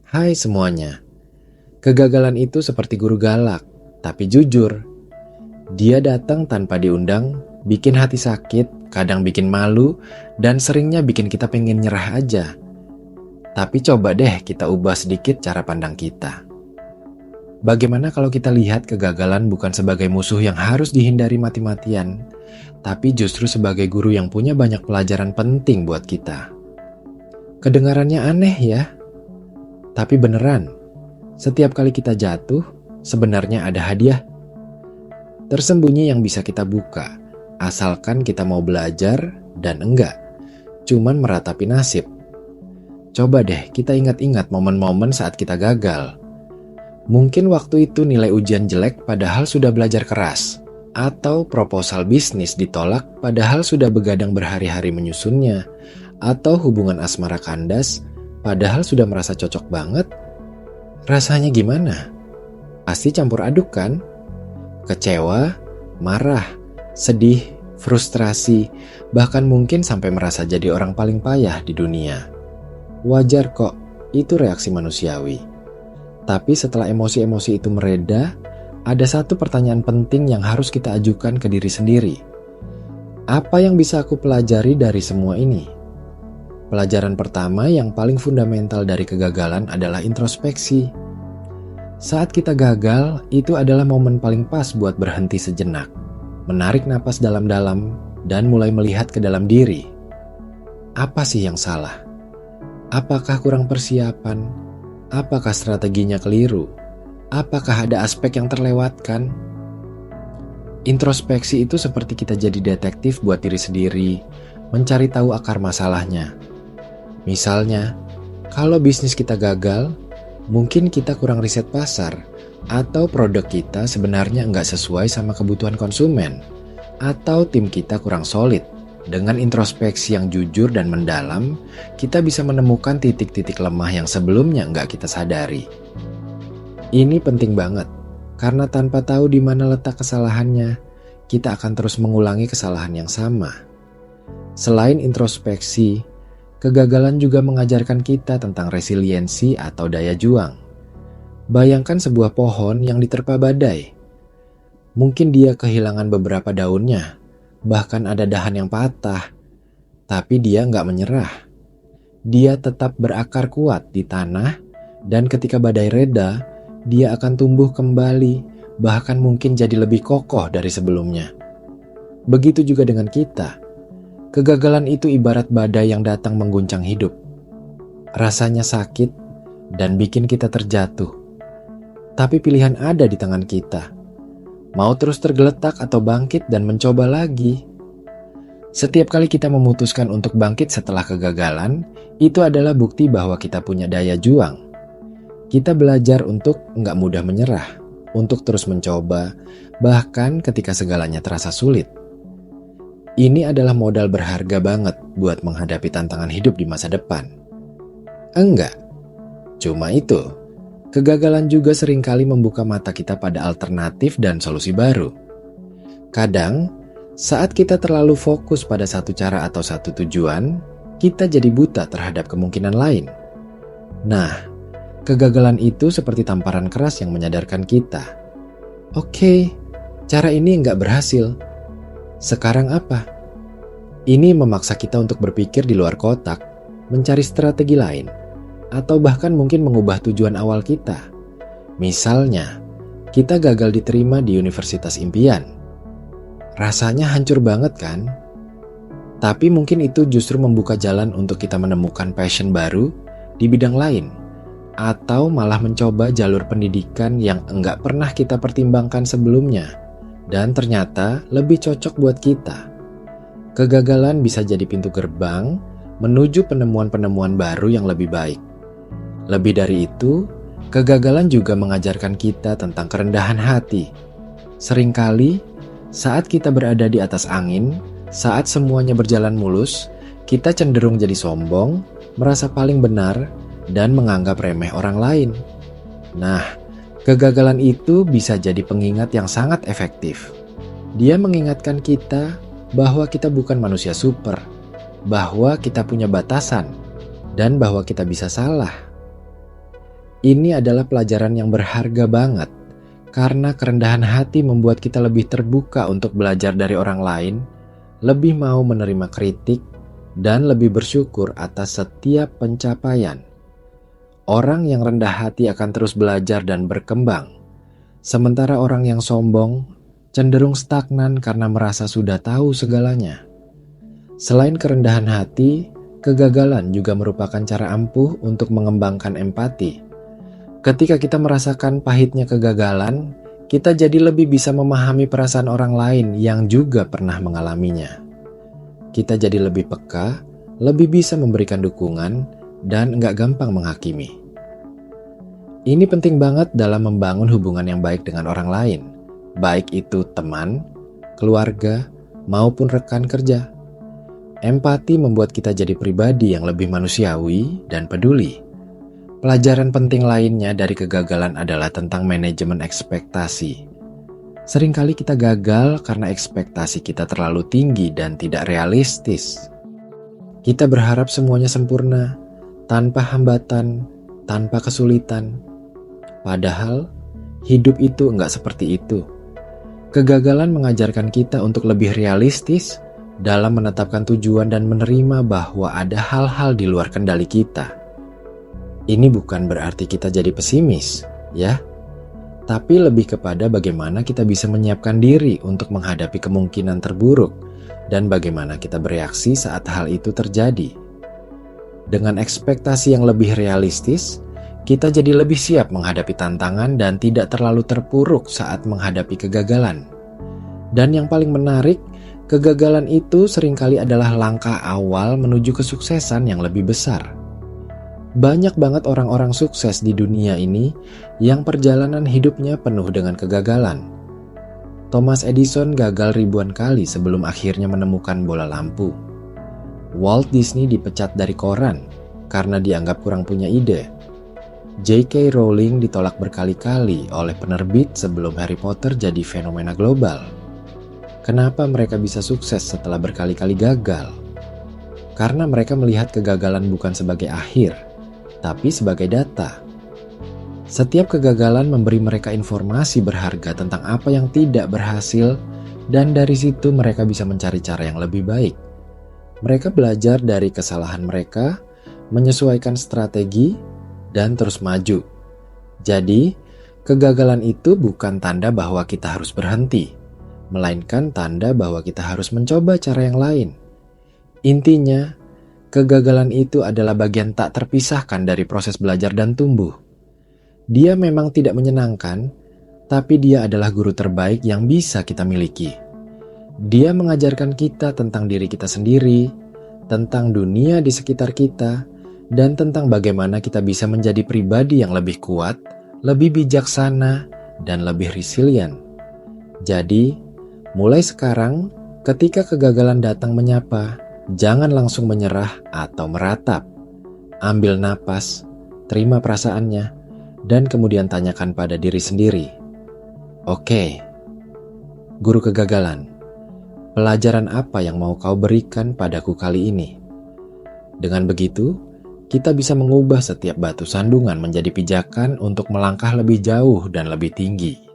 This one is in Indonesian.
Hai semuanya, kegagalan itu seperti guru galak, tapi jujur. Dia datang tanpa diundang, bikin hati sakit, kadang bikin malu, dan seringnya bikin kita pengen nyerah aja. Tapi coba deh kita ubah sedikit cara pandang kita. Bagaimana kalau kita lihat kegagalan bukan sebagai musuh yang harus dihindari mati-matian, tapi justru sebagai guru yang punya banyak pelajaran penting buat kita. Kedengarannya aneh ya, tapi beneran. Setiap kali kita jatuh, sebenarnya ada hadiah tersembunyi yang bisa kita buka, asalkan kita mau belajar dan enggak cuman meratapi nasib. Coba deh kita ingat-ingat momen-momen saat kita gagal. Mungkin waktu itu nilai ujian jelek padahal sudah belajar keras, atau proposal bisnis ditolak padahal sudah begadang berhari-hari menyusunnya, atau hubungan asmara kandas padahal sudah merasa cocok banget. Rasanya gimana? Pasti campur aduk kan? Kecewa, marah, sedih, frustrasi, bahkan mungkin sampai merasa jadi orang paling payah di dunia. Wajar kok, itu reaksi manusiawi. Tapi setelah emosi-emosi itu mereda, ada satu pertanyaan penting yang harus kita ajukan ke diri sendiri. Apa yang bisa aku pelajari dari semua ini? Pelajaran pertama yang paling fundamental dari kegagalan adalah introspeksi. Saat kita gagal, itu adalah momen paling pas buat berhenti sejenak, menarik napas dalam-dalam, dan mulai melihat ke dalam diri. Apa sih yang salah? Apakah kurang persiapan? Apakah strateginya keliru? Apakah ada aspek yang terlewatkan? Introspeksi itu seperti kita jadi detektif buat diri sendiri, mencari tahu akar masalahnya. Misalnya, kalau bisnis kita gagal, mungkin kita kurang riset pasar, atau produk kita sebenarnya nggak sesuai sama kebutuhan konsumen, atau tim kita kurang solid. Dengan introspeksi yang jujur dan mendalam, kita bisa menemukan titik-titik lemah yang sebelumnya nggak kita sadari. Ini penting banget, karena tanpa tahu di mana letak kesalahannya, kita akan terus mengulangi kesalahan yang sama. Selain introspeksi, kegagalan juga mengajarkan kita tentang resiliensi atau daya juang. Bayangkan sebuah pohon yang diterpa badai. Mungkin dia kehilangan beberapa daunnya, bahkan ada dahan yang patah. Tapi dia nggak menyerah. Dia tetap berakar kuat di tanah, dan ketika badai reda, dia akan tumbuh kembali, bahkan mungkin jadi lebih kokoh dari sebelumnya. Begitu juga dengan kita. Kegagalan itu ibarat badai yang datang mengguncang hidup. Rasanya sakit dan bikin kita terjatuh. Tapi pilihan ada di tangan kita. Mau terus tergeletak atau bangkit dan mencoba lagi. Setiap kali kita memutuskan untuk bangkit setelah kegagalan, itu adalah bukti bahwa kita punya daya juang. Kita belajar untuk nggak mudah menyerah, untuk terus mencoba, bahkan ketika segalanya terasa sulit. Ini adalah modal berharga banget buat menghadapi tantangan hidup di masa depan. Enggak, cuma itu. Kegagalan juga seringkali membuka mata kita pada alternatif dan solusi baru. Kadang, saat kita terlalu fokus pada satu cara atau satu tujuan, kita jadi buta terhadap kemungkinan lain. Nah, kegagalan itu seperti tamparan keras yang menyadarkan kita. Oke, cara ini nggak berhasil. Sekarang apa? Ini memaksa kita untuk berpikir di luar kotak, mencari strategi lain, atau bahkan mungkin mengubah tujuan awal kita. Misalnya, kita gagal diterima di universitas impian. Rasanya hancur banget kan? Tapi mungkin itu justru membuka jalan untuk kita menemukan passion baru di bidang lain, atau malah mencoba jalur pendidikan yang enggak pernah kita pertimbangkan sebelumnya. Dan ternyata lebih cocok buat kita. Kegagalan bisa jadi pintu gerbang menuju penemuan-penemuan baru yang lebih baik. Lebih dari itu, kegagalan juga mengajarkan kita tentang kerendahan hati. Seringkali, saat kita berada di atas angin, saat semuanya berjalan mulus, kita cenderung jadi sombong, merasa paling benar, dan menganggap remeh orang lain. Nah, kegagalan itu bisa jadi pengingat yang sangat efektif. Dia mengingatkan kita bahwa kita bukan manusia super, bahwa kita punya batasan, dan bahwa kita bisa salah. Ini adalah pelajaran yang berharga banget, karena kerendahan hati membuat kita lebih terbuka untuk belajar dari orang lain, lebih mau menerima kritik, dan lebih bersyukur atas setiap pencapaian. Orang yang rendah hati akan terus belajar dan berkembang, sementara orang yang sombong cenderung stagnan karena merasa sudah tahu segalanya. Selain kerendahan hati, kegagalan juga merupakan cara ampuh untuk mengembangkan empati. Ketika kita merasakan pahitnya kegagalan, kita jadi lebih bisa memahami perasaan orang lain yang juga pernah mengalaminya. Kita jadi lebih peka, lebih bisa memberikan dukungan, dan nggak gampang menghakimi. Ini penting banget dalam membangun hubungan yang baik dengan orang lain, baik itu teman, keluarga, maupun rekan kerja. Empati membuat kita jadi pribadi yang lebih manusiawi dan peduli. Pelajaran penting lainnya dari kegagalan adalah tentang manajemen ekspektasi. Seringkali kita gagal karena ekspektasi kita terlalu tinggi dan tidak realistis. Kita berharap semuanya sempurna, tanpa hambatan, tanpa kesulitan. Padahal, hidup itu enggak seperti itu. Kegagalan mengajarkan kita untuk lebih realistis dalam menetapkan tujuan dan menerima bahwa ada hal-hal di luar kendali kita. Ini bukan berarti kita jadi pesimis, ya. Tapi lebih kepada bagaimana kita bisa menyiapkan diri untuk menghadapi kemungkinan terburuk dan bagaimana kita bereaksi saat hal itu terjadi. Dengan ekspektasi yang lebih realistis, kita jadi lebih siap menghadapi tantangan dan tidak terlalu terpuruk saat menghadapi kegagalan. Dan yang paling menarik, kegagalan itu seringkali adalah langkah awal menuju kesuksesan yang lebih besar. Banyak banget orang-orang sukses di dunia ini yang perjalanan hidupnya penuh dengan kegagalan. Thomas Edison gagal ribuan kali sebelum akhirnya menemukan bola lampu. Walt Disney dipecat dari koran karena dianggap kurang punya ide. J.K. Rowling ditolak berkali-kali oleh penerbit sebelum Harry Potter jadi fenomena global. Kenapa mereka bisa sukses setelah berkali-kali gagal? Karena mereka melihat kegagalan bukan sebagai akhir, tapi sebagai data. Setiap kegagalan memberi mereka informasi berharga tentang apa yang tidak berhasil, dan dari situ mereka bisa mencari cara yang lebih baik. Mereka belajar dari kesalahan mereka, menyesuaikan strategi, dan terus maju. Jadi, kegagalan itu bukan tanda bahwa kita harus berhenti, melainkan tanda bahwa kita harus mencoba cara yang lain. Intinya, kegagalan itu adalah bagian tak terpisahkan dari proses belajar dan tumbuh. Dia memang tidak menyenangkan, tapi dia adalah guru terbaik yang bisa kita miliki. Dia mengajarkan kita tentang diri kita sendiri, tentang dunia di sekitar kita, dan tentang bagaimana kita bisa menjadi pribadi yang lebih kuat, lebih bijaksana, dan lebih resilient. Jadi, mulai sekarang, ketika kegagalan datang menyapa, jangan langsung menyerah atau meratap. Ambil napas, terima perasaannya, dan kemudian tanyakan pada diri sendiri. Oke, guru kegagalan, pelajaran apa yang mau kau berikan padaku kali ini? Dengan begitu, kita bisa mengubah setiap batu sandungan menjadi pijakan untuk melangkah lebih jauh dan lebih tinggi.